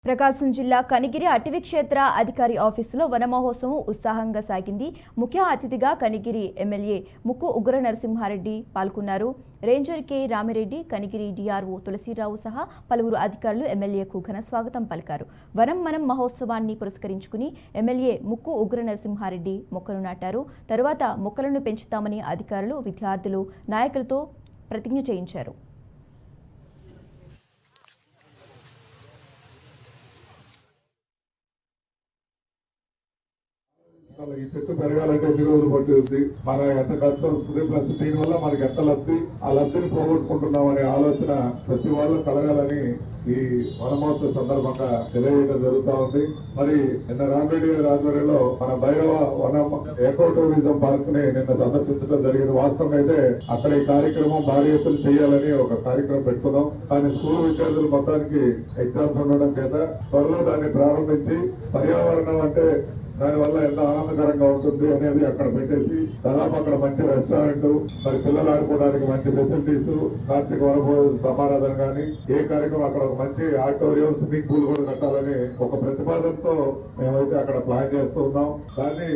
ప్రకాశం జిల్లా కనిగిరి అటవీ క్షేత్ర అధికారి ఆఫీసులో వన మహోత్సవం ఉత్సాహంగా సాగింది. ముఖ్య అతిథిగా కనిగిరి ఎమ్మెల్యే ముక్కు ఉగ్ర నరసింహారెడ్డి పాల్గొన్నారు. Ranger K Ramireddy, Kanigiri DRO Tulasi Rao సహా పలువురు అధికారులు ఎమ్మెల్యేకు ఘన స్వాగతం పలికారు. వనం మనం మహోత్సవాన్ని పురస్కరించుకుని ఎమ్మెల్యే ముక్కు ఉగ్ర నరసింహారెడ్డి మొక్కలు నాటారు. తరువాత మొక్కలను పెంచుతామని అధికారులు, విద్యార్థులు, నాయకులతో ప్రతిజ్ఞ చేయించారు. ఈ చెట్టు పెరగాలంటే ఎన్ని రోజులు పట్టుద్ది, మన ఎంత ఖర్చు వస్తుంది, ప్లస్ దీనివల్ల మనకి ఎంత లబ్ధి, ఆ లబ్ధిని పోగొట్టుకుంటున్నాం అనే ఆలోచన ప్రతి వాళ్ళు కలగాలని ఈ వనమహోత్సవ సందర్భంగా తెలియజేయడం జరుగుతా ఉంది. మరి నిన్న రామిరెడ్డి గారి ఆధ్వర్యంలో మన భైరవ వనం ఎకో టూరిజం పార్క్ ని నిన్న సందర్శించడం జరిగింది. వాస్తవం అయితే అక్కడ ఈ కార్యక్రమం భారీ ఎత్తున చేయాలని ఒక కార్యక్రమం పెట్టుకున్నాం. కానీ స్కూల్ విద్యార్థులు మొత్తానికి ఎగ్జామ్స్ ఉండడం చేత త్వరలో దాన్ని ప్రారంభించి పర్యావరణం అంటే దానివల్ల ఎంత ఆనందకరంగా ఉంటుంది అనేది అక్కడ పెట్టేసి దాదాపు అక్కడ మంచి రెస్టారెంట్, మరి పిల్లలు ఆడుకోవడానికి మంచి ఫెసిలిటీస్, కార్తీక వనభోజన సమారాధన కానీ ఏ కార్యక్రమం అక్కడ ఒక మంచి ఆడిటోరియం, స్విమ్మింగ్ పూల్ కూడా కట్టాలని ఒక ప్రతిపాదనతో మేమైతే అక్కడ ప్లాన్ చేస్తూ ఉన్నాం. దాన్ని